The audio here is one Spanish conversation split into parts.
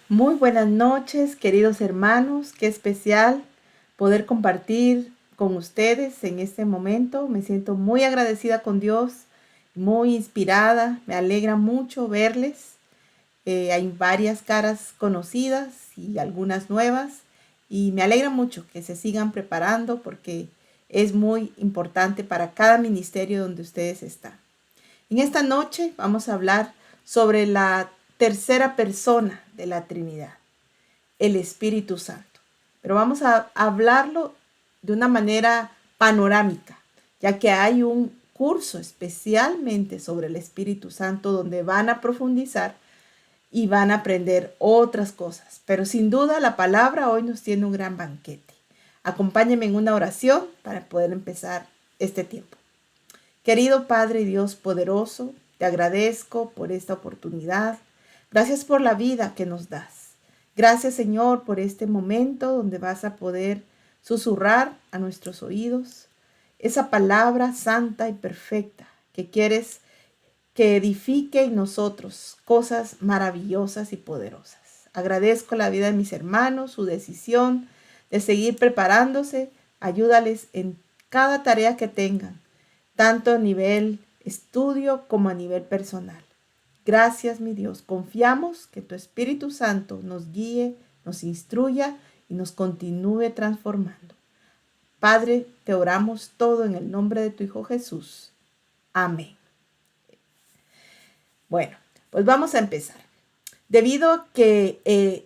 Muy buenas noches, queridos hermanos. Qué especial poder compartir con ustedes en este momento. Me siento muy agradecida con Dios, muy inspirada. Me alegra mucho verles. Hay varias caras conocidas y algunas nuevas. Y me alegra mucho que se sigan preparando porque es muy importante para cada ministerio donde ustedes están. En esta noche vamos a hablar sobre la tercera persona de la Trinidad, el Espíritu Santo. Pero vamos a hablarlo de una manera panorámica, ya que hay un curso especialmente sobre el Espíritu Santo donde van a profundizar y van a aprender otras cosas. Pero sin duda la palabra hoy nos tiene un gran banquete. Acompáñenme en una oración para poder empezar este tiempo. Querido Padre Dios poderoso, te agradezco por esta oportunidad. Gracias por la vida que nos das. Gracias, Señor, por este momento donde vas a poder susurrar a nuestros oídos esa palabra santa y perfecta que quieres que edifique en nosotros cosas maravillosas y poderosas. Agradezco la vida de mis hermanos, su decisión de seguir preparándose. Ayúdales en cada tarea que tengan, tanto a nivel estudio como a nivel personal. Gracias, mi Dios. Confiamos que tu Espíritu Santo nos guíe, nos instruya y nos continúe transformando. Padre, te oramos todo en el nombre de tu Hijo Jesús. Amén. Bueno, pues vamos a empezar. Debido a que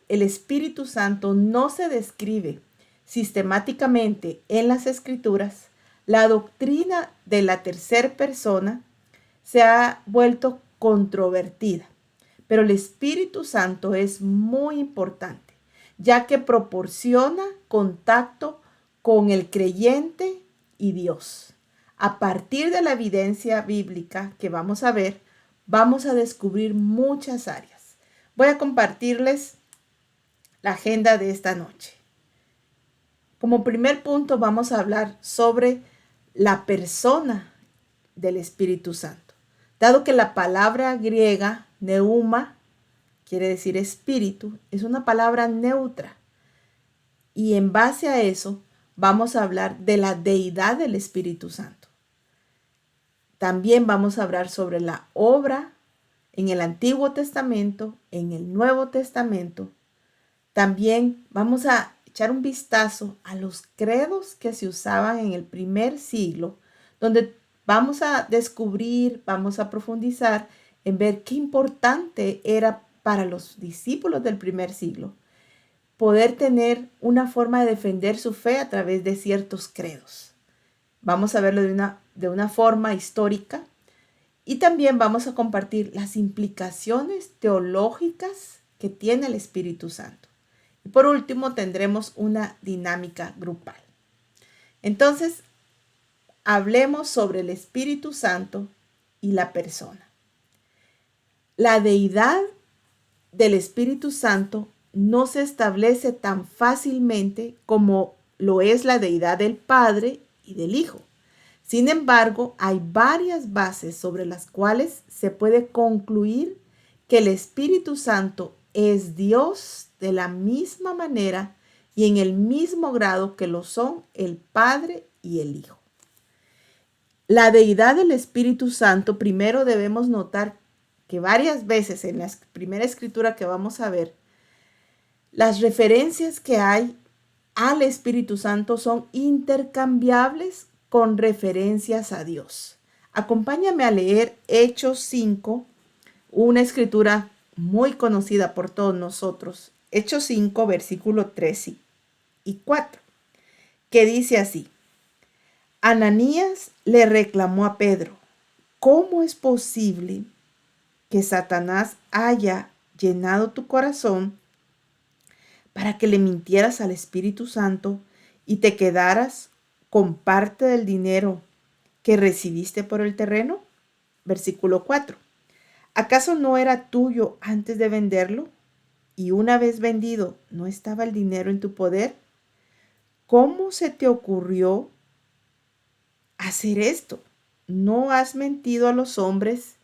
el Espíritu Santo no se describe sistemáticamente en las Escrituras, la doctrina de la tercera persona se ha vuelto controvertida. Pero el Espíritu Santo es muy importante, ya que proporciona contacto con el creyente y Dios. A partir de la evidencia bíblica que vamos a ver, vamos a descubrir muchas áreas. Voy a compartirles la agenda de esta noche. Como primer punto vamos a hablar sobre la persona del Espíritu Santo. Dado que la palabra griega neuma quiere decir espíritu, es una palabra neutra. Y en base a eso vamos a hablar de la deidad del Espíritu Santo. También vamos a hablar sobre la obra en el Antiguo Testamento, en el Nuevo Testamento. También vamos a echar un vistazo a los credos que se usaban en el primer siglo, donde vamos a descubrir, vamos a profundizar en ver qué importante era para los discípulos del primer siglo poder tener una forma de defender su fe a través de ciertos credos. Vamos a verlo de una forma histórica y también vamos a compartir las implicaciones teológicas que tiene el Espíritu Santo. Y por último tendremos una dinámica grupal. Entonces, hablemos sobre el Espíritu Santo y la persona. La deidad del Espíritu Santo no se establece tan fácilmente como lo es la deidad del Padre y del Hijo. Sin embargo, hay varias bases sobre las cuales se puede concluir que el Espíritu Santo es Dios de la misma manera y en el mismo grado que lo son el Padre y el Hijo. La deidad del Espíritu Santo, primero debemos notar que varias veces en la primera escritura que vamos a ver, las referencias que hay al Espíritu Santo son intercambiables con referencias a Dios. Acompáñame a leer Hechos 5, una escritura muy conocida por todos nosotros. Hechos 5, versículo 3 y 4, que dice así: Ananías le reclamó a Pedro: ¿cómo es posible que Satanás haya llenado tu corazón para que le mintieras al Espíritu Santo y te quedaras con parte del dinero que recibiste por el terreno? Versículo 4. ¿Acaso no era tuyo antes de venderlo? Y una vez vendido, ¿no estaba el dinero en tu poder? ¿Cómo se te ocurrió hacer esto? No has mentido a los hombres,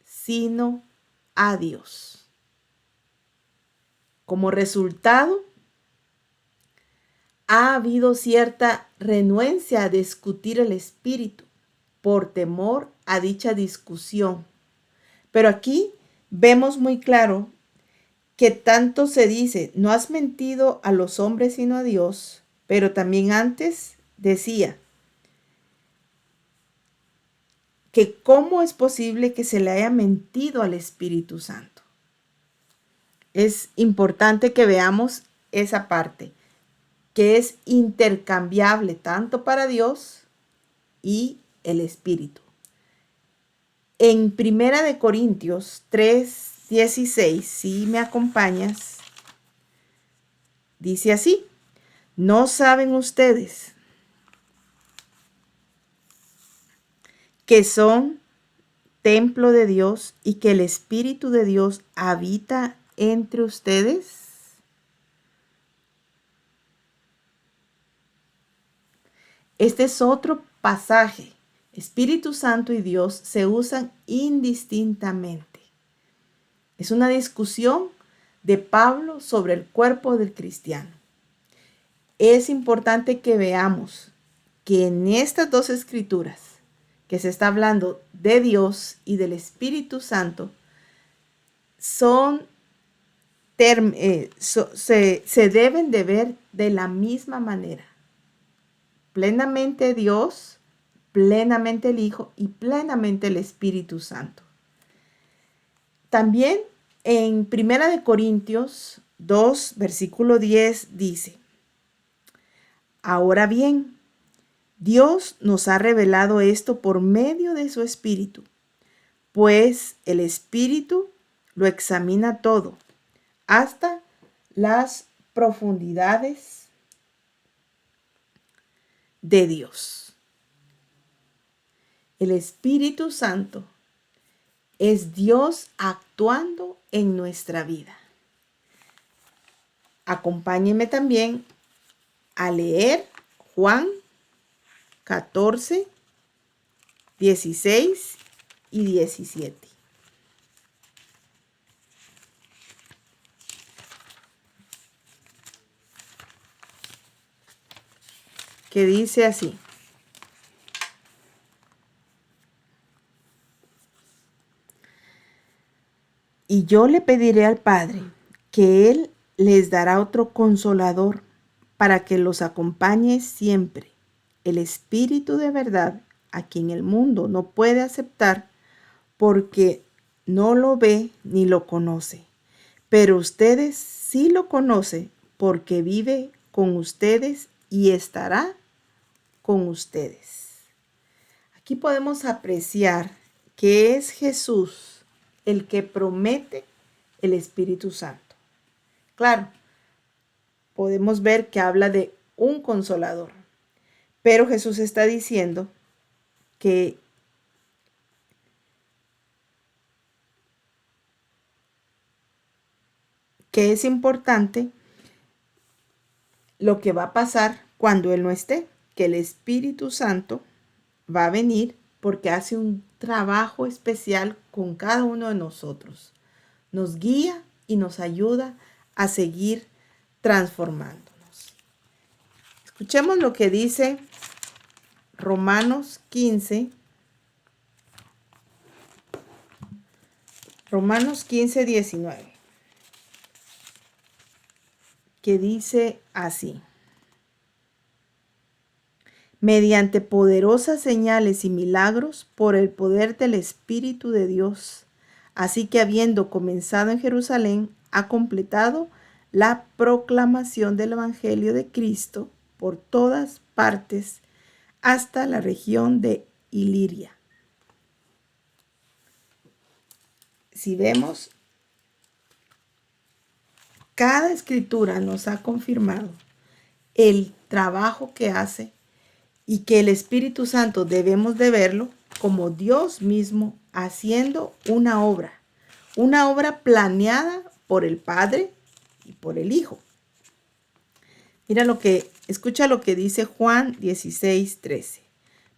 sino a Dios. Como resultado, ha habido cierta renuencia a discutir el espíritu por temor a dicha discusión. Pero aquí vemos muy claro que tanto se dice, no has mentido a los hombres sino a Dios, pero también antes decía que cómo es posible que se le haya mentido al Espíritu Santo. Es importante que veamos esa parte, que es intercambiable tanto para Dios y el Espíritu. En Primera de Corintios 3:16, si me acompañas, dice así: ¿no saben ustedes que son templo de Dios y que el Espíritu de Dios habita entre ustedes? Este es otro pasaje. Espíritu Santo y Dios se usan indistintamente. Es una discusión de Pablo sobre el cuerpo del cristiano. Es importante que veamos que en estas dos escrituras, que se está hablando de Dios y del Espíritu Santo, se deben de ver de la misma manera. Plenamente Dios, plenamente el Hijo y plenamente el Espíritu Santo. También en 1 Corintios 2, versículo 10 dice: ahora bien, Dios nos ha revelado esto por medio de su Espíritu, pues el Espíritu lo examina todo, hasta las profundidades de Dios. El Espíritu Santo es Dios actuando en nuestra vida. Acompáñenme también a leer Juan 14, 16 y 17. Que dice así: y yo le pediré al Padre que Él les dará otro consolador para que los acompañe siempre, el Espíritu de verdad, a quien el mundo no puede aceptar porque no lo ve ni lo conoce. Pero ustedes sí lo conocen porque vive con ustedes y estará con ustedes. Aquí podemos apreciar que es Jesús el que promete el Espíritu Santo. Claro, podemos ver que habla de un consolador, pero Jesús está diciendo que es importante lo que va a pasar cuando Él no esté, que el Espíritu Santo va a venir porque hace un trabajo especial con cada uno de nosotros. Nos guía y nos ayuda a seguir transformándonos. Escuchemos lo que dice Romanos 15. Romanos 15, 19. Que dice así: mediante poderosas señales y milagros por el poder del Espíritu de Dios. Así que habiendo comenzado en Jerusalén, ha completado la proclamación del Evangelio de Cristo por todas partes hasta la región de Iliria. Si vemos, cada escritura nos ha confirmado el trabajo que hace y que el Espíritu Santo debemos de verlo como Dios mismo haciendo una obra planeada por el Padre y por el Hijo. Escucha lo que dice Juan 16:13.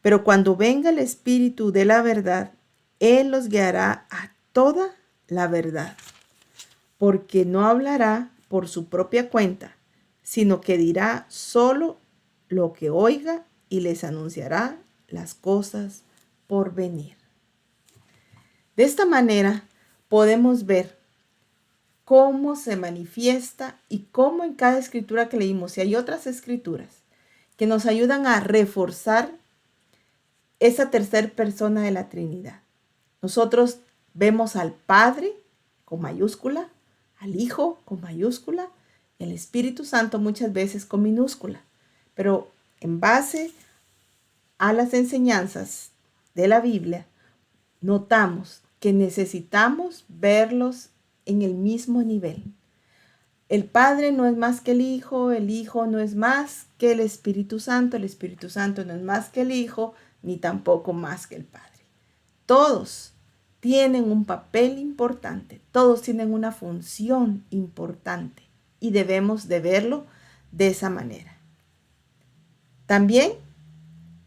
Pero cuando venga el Espíritu de la verdad, Él los guiará a toda la verdad, porque no hablará por su propia cuenta, sino que dirá solo lo que oiga y les anunciará las cosas por venir. De esta manera podemos ver cómo se manifiesta y cómo en cada escritura que leímos, y hay otras escrituras que nos ayudan a reforzar esa tercera persona de la Trinidad. Nosotros vemos al Padre con mayúscula, al Hijo con mayúscula y al Espíritu Santo muchas veces con minúscula. Pero en base a las enseñanzas de la Biblia, notamos que necesitamos verlos en el mismo nivel. El Padre no es más que el Hijo no es más que el Espíritu Santo no es más que el Hijo, ni tampoco más que el Padre. Todos tienen un papel importante, todos tienen una función importante y debemos de verlo de esa manera. También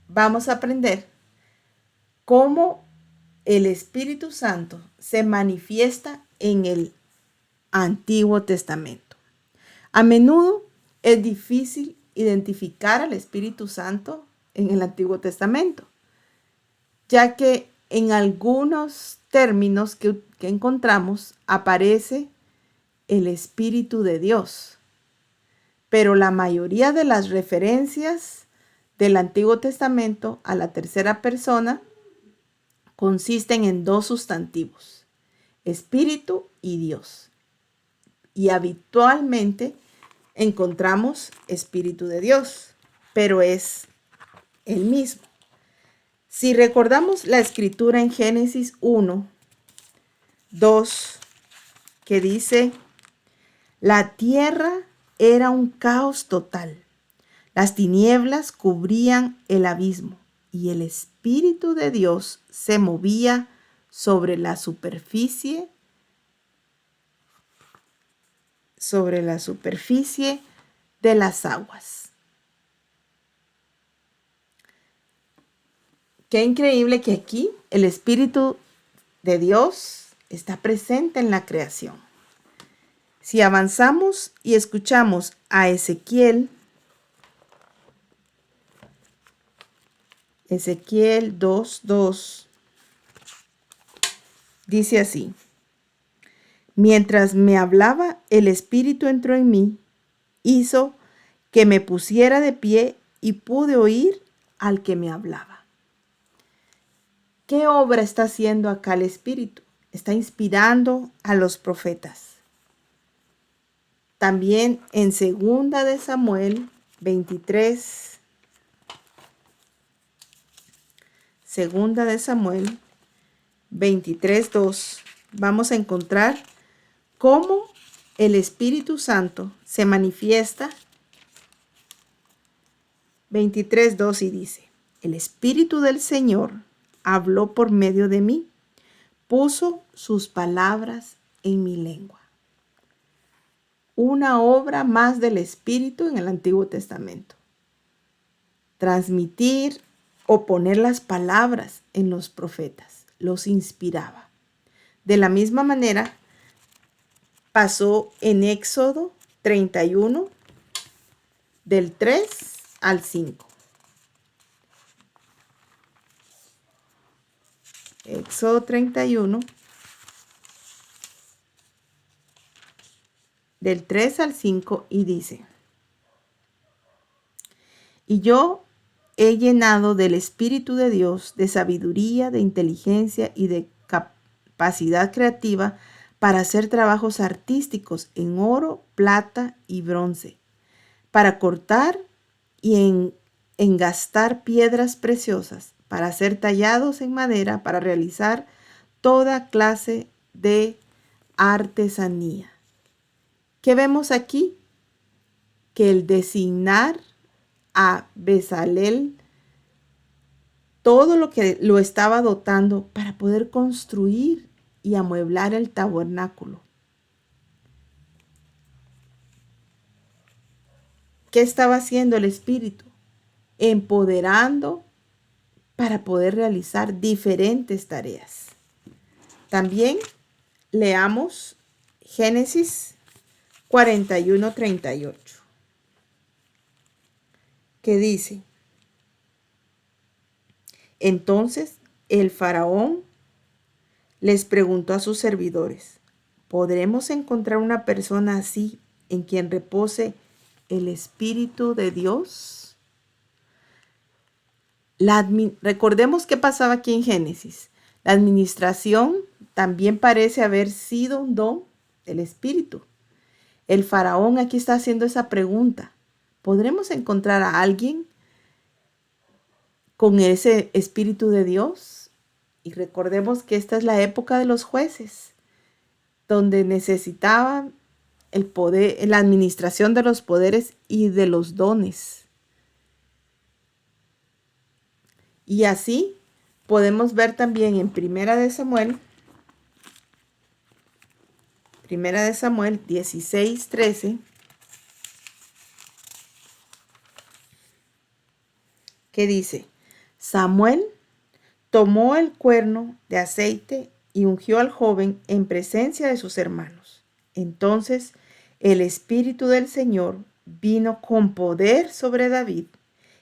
vamos a aprender cómo el Espíritu Santo se manifiesta en el Antiguo Testamento. A menudo es difícil identificar al Espíritu Santo en el Antiguo Testamento, ya que en algunos términos que encontramos aparece el Espíritu de Dios, pero la mayoría de las referencias del Antiguo Testamento a la tercera persona consisten en dos sustantivos, Espíritu y Dios. Y habitualmente encontramos Espíritu de Dios, pero es el mismo. Si recordamos la escritura en Génesis 1, 2, que dice, la tierra era un caos total, las tinieblas cubrían el abismo y el Espíritu de Dios se movía sobre la superficie de las aguas. Qué increíble que aquí el Espíritu de Dios está presente en la creación. Si avanzamos y escuchamos a Ezequiel 2:2, dice así: mientras me hablaba, el Espíritu entró en mí, hizo que me pusiera de pie y pude oír al que me hablaba. ¿Qué obra está haciendo acá el Espíritu? Está inspirando a los profetas. También en 2 de Samuel 23, 2 de Samuel 23:2, vamos a encontrar cómo el Espíritu Santo se manifiesta. 23:2 y dice, el Espíritu del Señor habló por medio de mí, puso sus palabras en mi lengua. Una obra más del Espíritu en el Antiguo Testamento. Transmitir o poner las palabras en los profetas, los inspiraba. De la misma manera, pasó en Éxodo 31, del 3 al 5. Éxodo 31, del 3 al 5, y dice, y yo he llenado del Espíritu de Dios, de sabiduría, de inteligencia y de capacidad creativa para hacer trabajos artísticos en oro, plata y bronce, para cortar y engastar piedras preciosas, para ser tallados en madera, para realizar toda clase de artesanía. ¿Qué vemos aquí? Que el designar a Bezalel todo lo que lo estaba dotando para poder construir y amueblar el tabernáculo. ¿Qué estaba haciendo el Espíritu? Empoderando para poder realizar diferentes tareas. También leamos Génesis 41:38, que dice: Entonces el faraón les preguntó a sus servidores: ¿podremos encontrar una persona así en quien repose el Espíritu de Dios? Recordemos qué pasaba aquí en Génesis. La administración también parece haber sido un don del Espíritu. El faraón aquí está haciendo esa pregunta: ¿podremos encontrar a alguien con ese Espíritu de Dios? Y recordemos que esta es la época de los jueces, donde necesitaban el poder, la administración de los poderes y de los dones. Y así podemos ver también en Primera de Samuel 16:13, que dice: Samuel tomó el cuerno de aceite y ungió al joven en presencia de sus hermanos. Entonces el Espíritu del Señor vino con poder sobre David,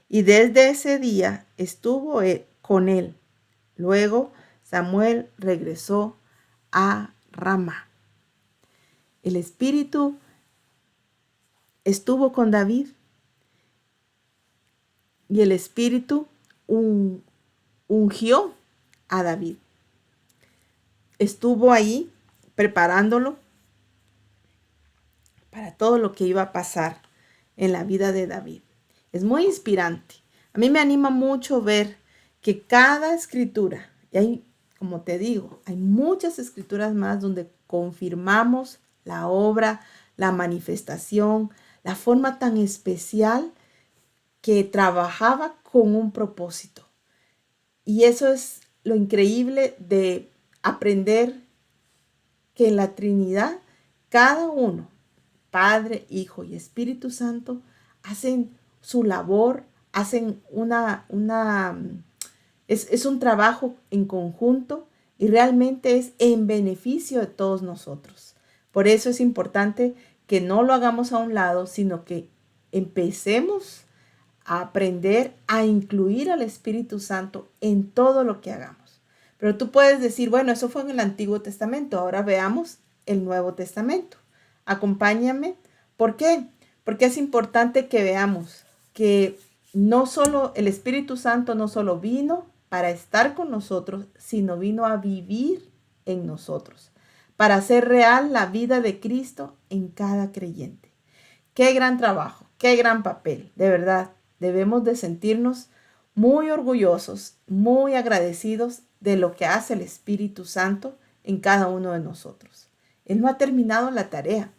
y desde ese día estuvo con él. Luego Samuel regresó a Ramá. El Espíritu estuvo con David, y el Espíritu ungió a David. Estuvo ahí preparándolo para todo lo que iba a pasar en la vida de David. Es muy inspirante. A mí me anima mucho ver que cada escritura, y hay, como te digo, hay muchas escrituras más donde confirmamos la obra, la manifestación, la forma tan especial que trabajaba con un propósito. Y eso es lo increíble de aprender que en la Trinidad, cada uno, Padre, Hijo y Espíritu Santo, hacen su labor, hacen es un trabajo en conjunto y realmente es en beneficio de todos nosotros. Por eso es importante que no lo hagamos a un lado, sino que empecemos a aprender a incluir al Espíritu Santo en todo lo que hagamos. Pero tú puedes decir, bueno, eso fue en el Antiguo Testamento, ahora veamos el Nuevo Testamento. Acompáñame. ¿Por qué? Porque es importante que veamos que no solo el Espíritu Santo no solo vino para estar con nosotros, sino vino a vivir en nosotros, para hacer real la vida de Cristo en cada creyente. Qué gran trabajo, qué gran papel, de verdad. Debemos de sentirnos muy orgullosos, muy agradecidos de lo que hace el Espíritu Santo en cada uno de nosotros. Él no ha terminado la tarea.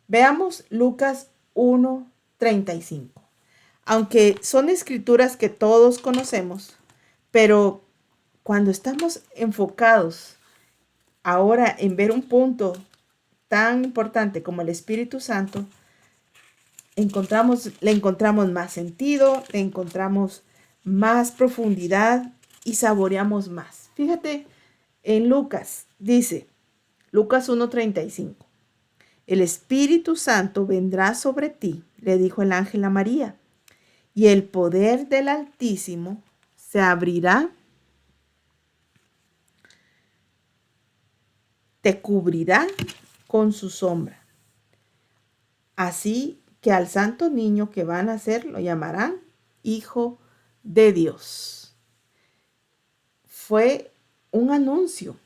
Veamos Lucas 1:35. Aunque son escrituras que todos conocemos, pero cuando estamos enfocados ahora en ver un punto tan importante como el Espíritu Santo, le encontramos más sentido, le encontramos más profundidad y saboreamos más. Fíjate, en Lucas dice, Lucas 1:35, el Espíritu Santo vendrá sobre ti, le dijo el ángel a María, y el poder del Altísimo se abrirá, te cubrirá con su sombra. Así que al santo niño que van a nacer lo llamarán Hijo de Dios. Fue un anuncio,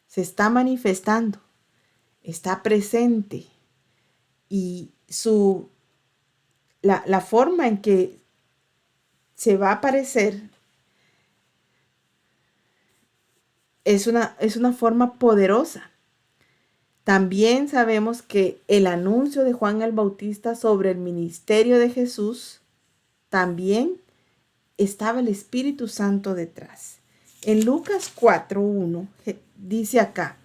se está manifestando, está presente, y la forma en que se va a aparecer es una forma poderosa. También sabemos que el anuncio de Juan el Bautista sobre el ministerio de Jesús, también estaba el Espíritu Santo detrás. En Lucas 4:1 dice acá,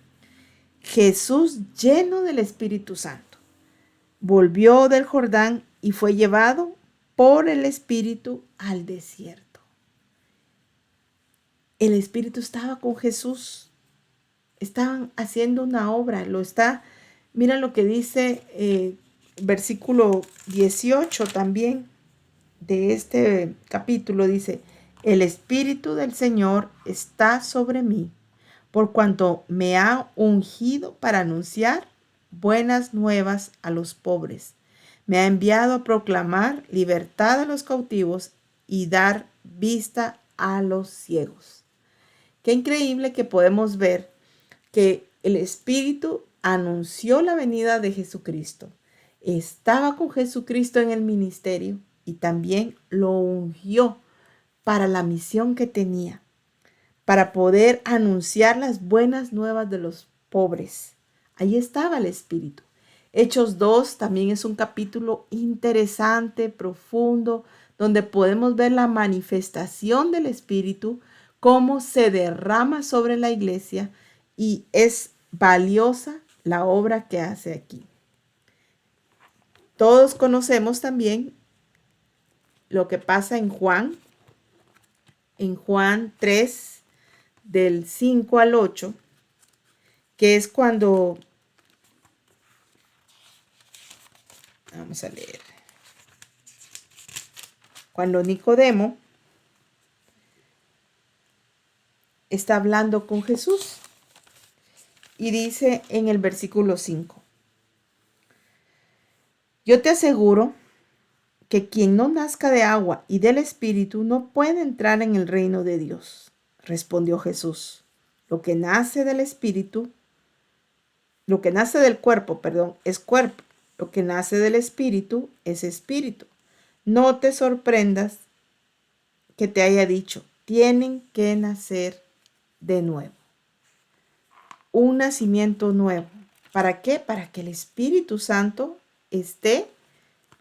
Jesús, lleno del Espíritu Santo, volvió del Jordán y fue llevado por el Espíritu al desierto. El Espíritu estaba con Jesús. Estaban haciendo una obra, lo está Mira lo que dice versículo 18 también de este capítulo. Dice, el Espíritu del Señor está sobre mí, por cuanto me ha ungido para anunciar buenas nuevas a los pobres. Me ha enviado a proclamar libertad a los cautivos y dar vista a los ciegos. Qué increíble que podemos ver que el Espíritu anunció la venida de Jesucristo. Estaba con Jesucristo en el ministerio y también lo ungió para la misión que tenía, para poder anunciar las buenas nuevas de los pobres. Ahí estaba el Espíritu. Hechos 2 también es un capítulo interesante, profundo, donde podemos ver la manifestación del Espíritu, cómo se derrama sobre la iglesia, y es valiosa la obra que hace aquí. Todos conocemos también lo que pasa en Juan 3, del 5 al 8, que es cuando, vamos a leer, cuando Nicodemo está hablando con Jesús y dice en el versículo 5, yo te aseguro que quien no nazca de agua y del Espíritu no puede entrar en el reino de Dios. Respondió Jesús, lo que nace del Espíritu, lo que nace del cuerpo, es cuerpo. Lo que nace del Espíritu es espíritu. No te sorprendas que te haya dicho, tienen que nacer de nuevo. Un nacimiento nuevo. ¿Para qué? Para que el Espíritu Santo esté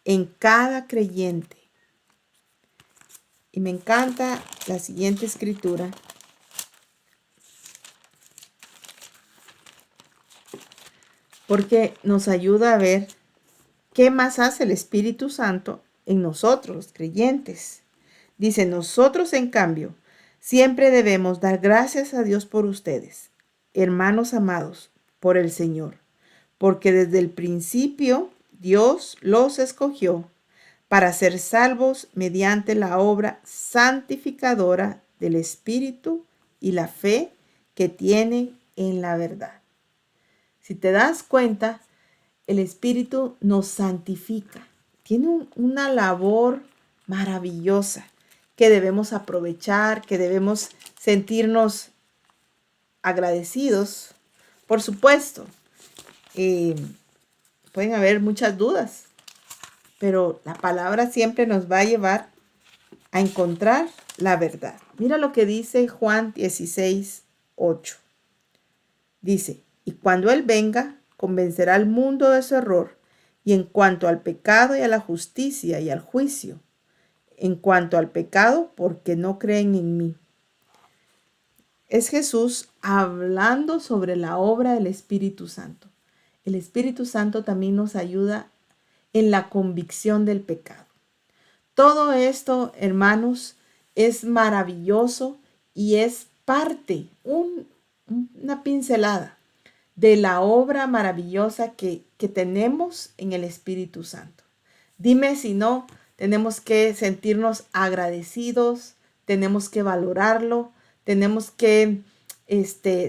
en cada creyente. Y me encanta la siguiente escritura. Porque nos ayuda a ver qué más hace el Espíritu Santo en nosotros, los creyentes. Dice, nosotros en cambio, siempre debemos dar gracias a Dios por ustedes, hermanos amados, por el Señor, porque desde el principio Dios los escogió para ser salvos mediante la obra santificadora del Espíritu y la fe que tienen en la verdad. Si te das cuenta, el Espíritu nos santifica. Tiene una labor maravillosa que debemos aprovechar, que debemos sentirnos agradecidos. Por supuesto, pueden haber muchas dudas, pero la palabra siempre nos va a llevar a encontrar la verdad. Mira lo que dice Juan 16, 8. Dice, y cuando Él venga, convencerá al mundo de su error, y en cuanto al pecado y a la justicia y al juicio. En cuanto al pecado, porque no creen en mí. Es Jesús hablando sobre la obra del Espíritu Santo. El Espíritu Santo también nos ayuda en la convicción del pecado. Todo esto, hermanos, es maravilloso y es parte, una pincelada de la obra maravillosa que tenemos en el Espíritu Santo. Dime si no, tenemos que sentirnos agradecidos, tenemos que valorarlo, tenemos que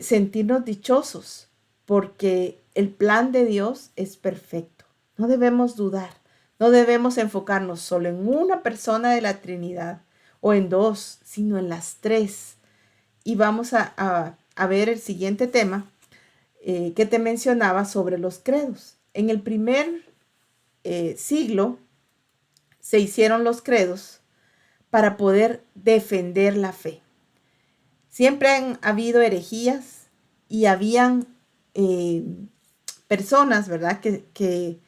sentirnos dichosos, porque el plan de Dios es perfecto. No debemos dudar, no debemos enfocarnos solo en una persona de la Trinidad o en dos, sino en las tres. Y vamos a ver el siguiente tema que te mencionaba sobre los credos. En el primer siglo se hicieron los credos para poder defender la fe. Siempre han habido herejías y habían personas, ¿verdad? Que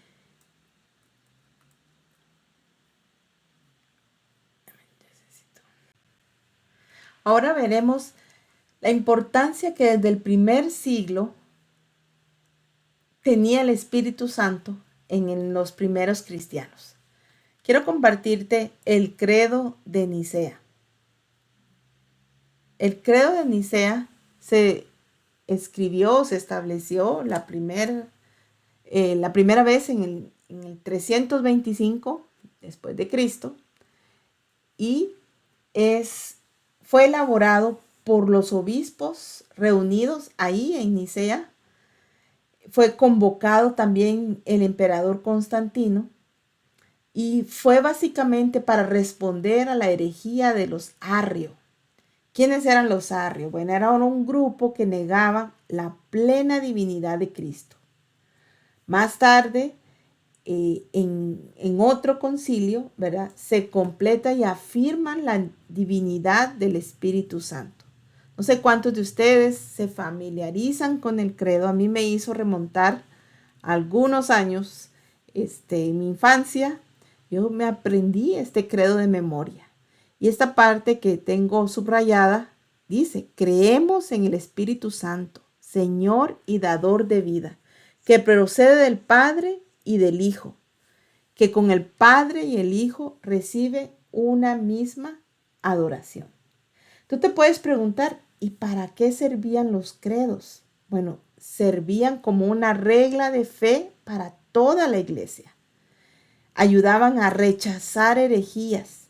ahora veremos la importancia que desde el primer siglo tenía el Espíritu Santo en los primeros cristianos. Quiero compartirte el credo de Nicea. El credo de Nicea se escribió, se estableció la primera la primera vez en el 325 después de Cristo, y fue elaborado por los obispos reunidos ahí en Nicea. Fue convocado también el emperador Constantino y fue básicamente para responder a la herejía de los arrios. ¿Quiénes eran los arrios? Bueno, era un grupo que negaba la plena divinidad de Cristo. Más tarde, en otro concilio, ¿verdad?, se completa y afirman la divinidad del Espíritu Santo. No sé cuántos de ustedes se familiarizan con el credo. A mí me hizo remontar algunos años, en mi infancia. Yo me aprendí este credo de memoria. Y esta parte que tengo subrayada dice: creemos en el Espíritu Santo, Señor y dador de vida, que procede del Padre y del Hijo, que con el Padre y el Hijo recibe una misma adoración. Tú te puedes preguntar, ¿y para qué servían los credos? Bueno, servían como una regla de fe para toda la iglesia. Ayudaban a rechazar herejías,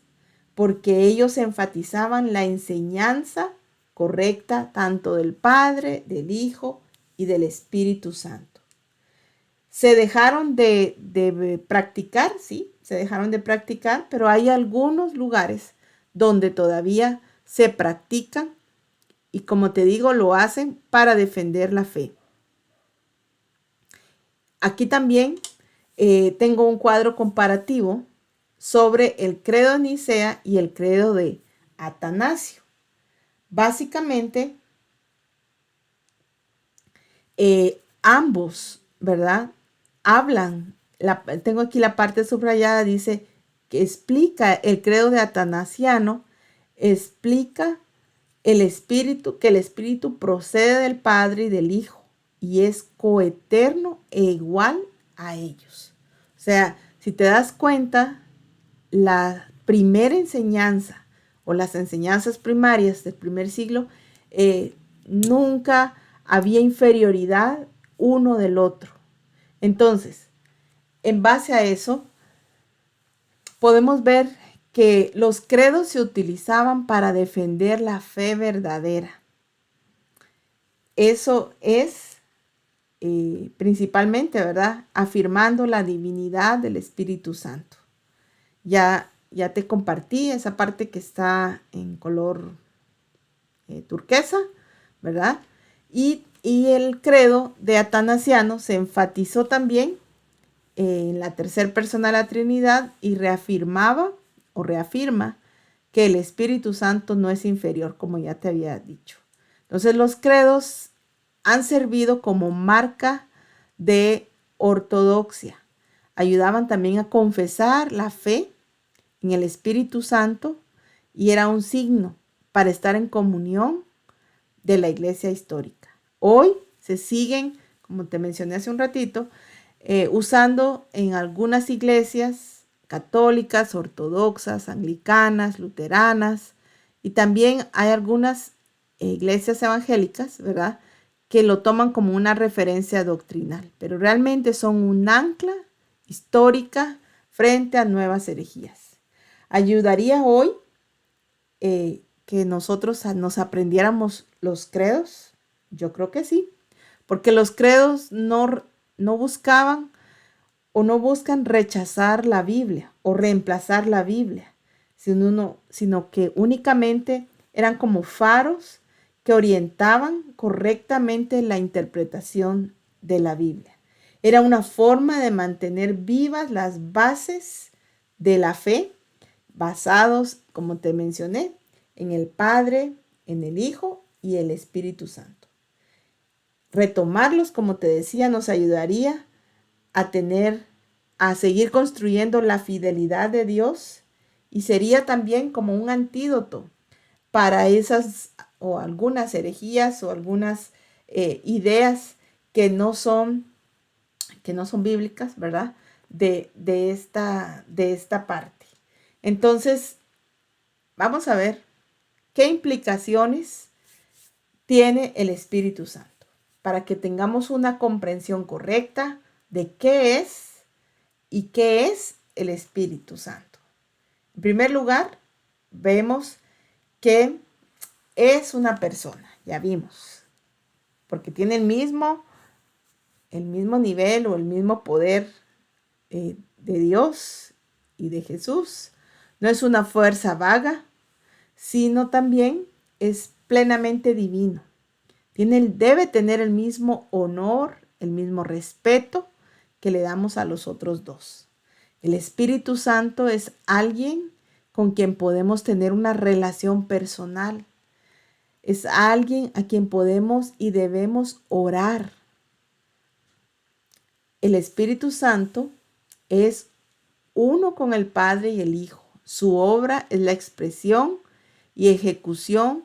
porque ellos enfatizaban la enseñanza correcta tanto del Padre, del Hijo y del Espíritu Santo. Se dejaron de practicar, sí, se dejaron de practicar, pero hay algunos lugares donde todavía se practican y, como te digo, lo hacen para defender la fe. Aquí también tengo un cuadro comparativo sobre el credo de Nicea y el credo de Atanasio. Básicamente, ambos, ¿verdad?, hablan. Tengo aquí la parte subrayada, dice que explica el credo de Atanasiano, explica el Espíritu, que el Espíritu procede del Padre y del Hijo y es coeterno e igual a ellos. O sea, si te das cuenta, la primera enseñanza o las enseñanzas primarias del primer siglo, nunca había inferioridad uno del otro. Entonces, en base a eso, podemos ver que los credos se utilizaban para defender la fe verdadera. Eso es principalmente, ¿verdad?, afirmando la divinidad del Espíritu Santo. Ya te compartí esa parte que está en color turquesa, ¿verdad? Y el credo de Atanasiano se enfatizó también en la tercera persona de la Trinidad y reafirma que el Espíritu Santo no es inferior, como ya te había dicho. Entonces, los credos han servido como marca de ortodoxia. Ayudaban también a confesar la fe en el Espíritu Santo y era un signo para estar en comunión de la iglesia histórica. Hoy se siguen, como te mencioné hace un ratito, usando en algunas iglesias católicas, ortodoxas, anglicanas, luteranas, y también hay algunas iglesias evangélicas, ¿verdad?, que lo toman como una referencia doctrinal, pero realmente son un ancla histórica frente a nuevas herejías. ¿Ayudaría hoy que nosotros nos aprendiéramos los credos? Yo creo que sí, porque los credos no buscaban o no buscan rechazar la Biblia o reemplazar la Biblia, sino que únicamente eran como faros que orientaban correctamente la interpretación de la Biblia. Era una forma de mantener vivas las bases de la fe, basados, como te mencioné, en el Padre, en el Hijo y el Espíritu Santo. Retomarlos, como te decía, nos ayudaría a seguir construyendo la fidelidad de Dios y sería también como un antídoto para esas o algunas herejías o algunas ideas que no son bíblicas, ¿verdad?, de esta parte. Entonces, vamos a ver qué implicaciones tiene el Espíritu Santo para que tengamos una comprensión correcta de qué es y qué es el Espíritu Santo. En primer lugar, vemos que es una persona, ya vimos, porque tiene el mismo nivel o el mismo poder de Dios y de Jesús. No es una fuerza vaga, sino también es plenamente divino. Debe tener el mismo honor, el mismo respeto que le damos a los otros dos. El Espíritu Santo es alguien con quien podemos tener una relación personal. Es alguien a quien podemos y debemos orar. El Espíritu Santo es uno con el Padre y el Hijo. Su obra es la expresión y ejecución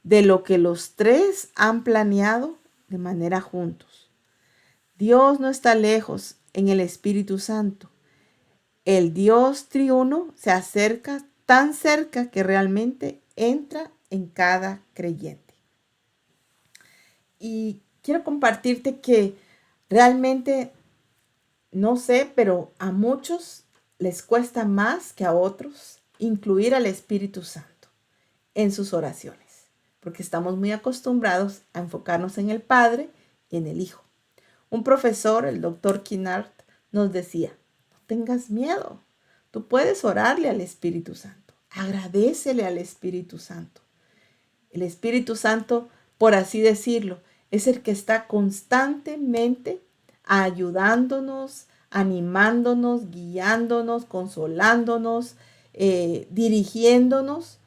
de lo que los tres han planeado de manera juntos. Dios no está lejos en el Espíritu Santo. El Dios triuno se acerca tan cerca que realmente entra en cada creyente. Y quiero compartirte que realmente, no sé, pero a muchos les cuesta más que a otros incluir al Espíritu Santo en sus oraciones, porque estamos muy acostumbrados a enfocarnos en el Padre y en el Hijo. Un profesor, el doctor Kinnard, nos decía: no tengas miedo, tú puedes orarle al Espíritu Santo, agradécele al Espíritu Santo. El Espíritu Santo, por así decirlo, es el que está constantemente ayudándonos, animándonos, guiándonos, consolándonos, dirigiéndonos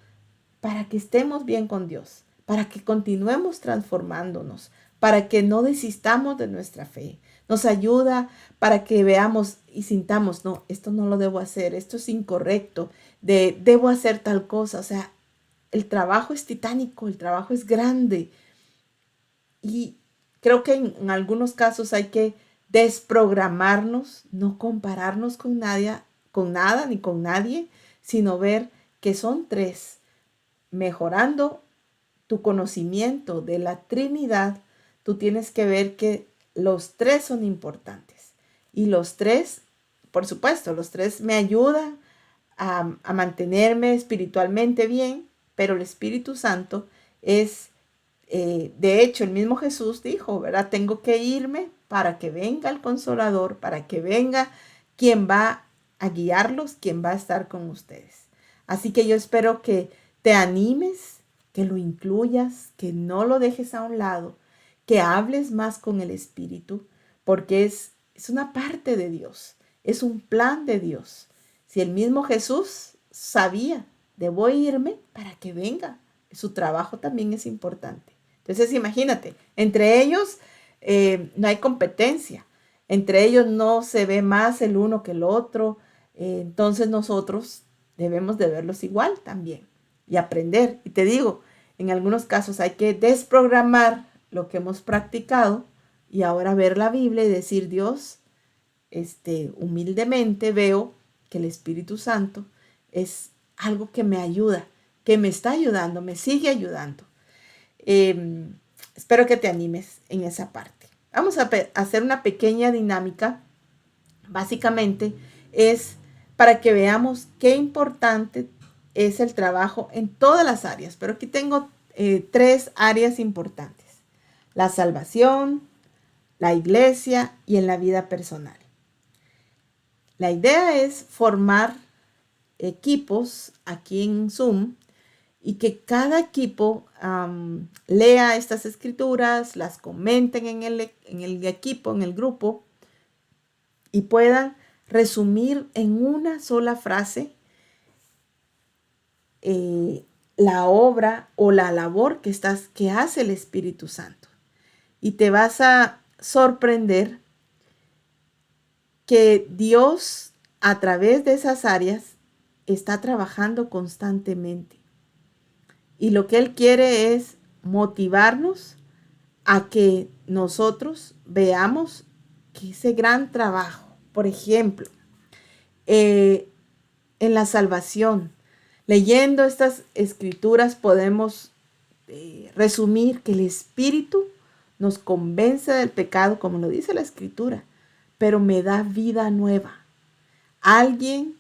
para que estemos bien con Dios, para que continuemos transformándonos, para que no desistamos de nuestra fe. Nos ayuda para que veamos y sintamos: no, esto no lo debo hacer, esto es incorrecto, debo hacer tal cosa. O sea, el trabajo es titánico, el trabajo es grande. Y creo que en algunos casos hay que desprogramarnos, no compararnos con nadie, con nada ni con nadie, sino ver que son tres. Mejorando tu conocimiento de la Trinidad, tú tienes que ver que los tres son importantes. Y los tres, por supuesto, los tres me ayudan a mantenerme espiritualmente bien, pero el Espíritu Santo es, de hecho, el mismo Jesús dijo, ¿verdad? Tengo que irme para que venga el Consolador, para que venga quien va a guiarlos, quien va a estar con ustedes. Así que yo espero que te animes, que lo incluyas, que no lo dejes a un lado, que hables más con el Espíritu, porque es una parte de Dios, es un plan de Dios. Si el mismo Jesús sabía, debo irme para que venga, su trabajo también es importante. Entonces imagínate, entre ellos no hay competencia, entre ellos no se ve más el uno que el otro, entonces nosotros debemos de verlos igual también y aprender. Y te digo, en algunos casos hay que desprogramar lo que hemos practicado y ahora ver la Biblia y decir: Dios, humildemente veo que el Espíritu Santo es algo que me ayuda, que me está ayudando, me sigue ayudando. Espero que te animes en esa parte. Vamos a hacer una pequeña dinámica. Básicamente es para que veamos qué importante es el trabajo en todas las áreas, pero aquí tengo 3 áreas importantes: la salvación, la iglesia y en la vida personal. La idea es formar equipos aquí en Zoom y que cada equipo lea estas escrituras, las comenten en el equipo, en el grupo, y puedan resumir en una sola frase la obra o la labor que hace el Espíritu Santo. Y te vas a sorprender que Dios, a través de esas áreas, está trabajando constantemente. Y lo que Él quiere es motivarnos a que nosotros veamos que ese gran trabajo, por ejemplo, en la salvación, leyendo estas escrituras podemos resumir que el Espíritu nos convence del pecado, como lo dice la escritura, pero me da vida nueva. Alguien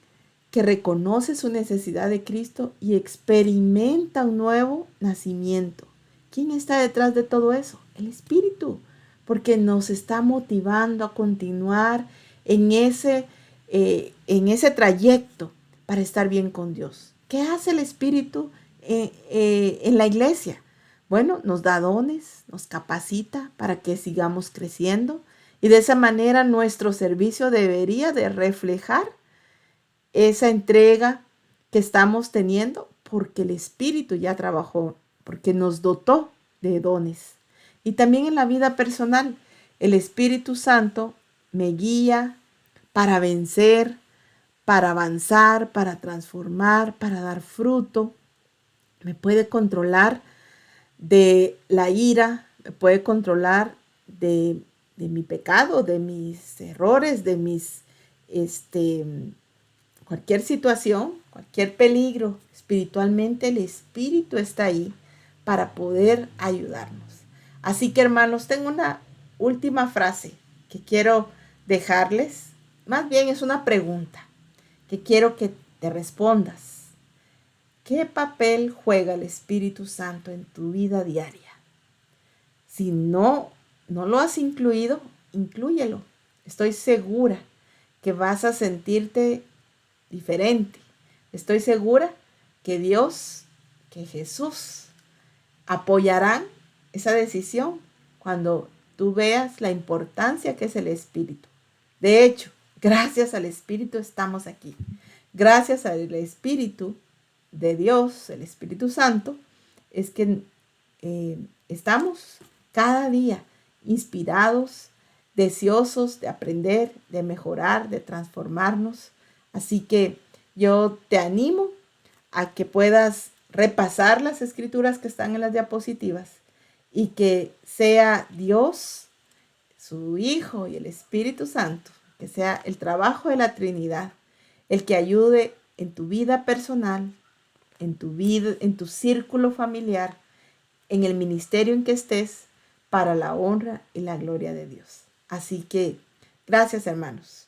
que reconoce su necesidad de Cristo y experimenta un nuevo nacimiento. ¿Quién está detrás de todo eso? El Espíritu, porque nos está motivando a continuar en ese trayecto para estar bien con Dios. ¿Qué hace el Espíritu en la iglesia? Bueno, nos da dones, nos capacita para que sigamos creciendo y de esa manera nuestro servicio debería de reflejar esa entrega que estamos teniendo porque el Espíritu ya trabajó, porque nos dotó de dones. Y también en la vida personal, el Espíritu Santo me guía para vencer, para avanzar, para transformar, para dar fruto. Me puede controlar de la ira, me puede controlar de mi pecado, de mis errores, de mis cualquier situación, cualquier peligro. Espiritualmente el Espíritu está ahí para poder ayudarnos. Así que, hermanos, tengo una última frase que quiero dejarles. Más bien es una pregunta que quiero que te respondas. ¿Qué papel juega el Espíritu Santo en tu vida diaria? Si no lo has incluido, inclúyelo. Estoy segura que vas a sentirte diferente. Estoy segura que Dios, que Jesús apoyarán esa decisión cuando tú veas la importancia que es el Espíritu. De hecho, gracias al Espíritu estamos aquí. Gracias al Espíritu de Dios, el Espíritu Santo, es que estamos cada día inspirados, deseosos de aprender, de mejorar, de transformarnos. Así que yo te animo a que puedas repasar las escrituras que están en las diapositivas y que sea Dios, su Hijo y el Espíritu Santo, que sea el trabajo de la Trinidad, el que ayude en tu vida personal, en tu vida, en tu círculo familiar, en el ministerio en que estés, para la honra y la gloria de Dios. Así que, gracias, hermanos.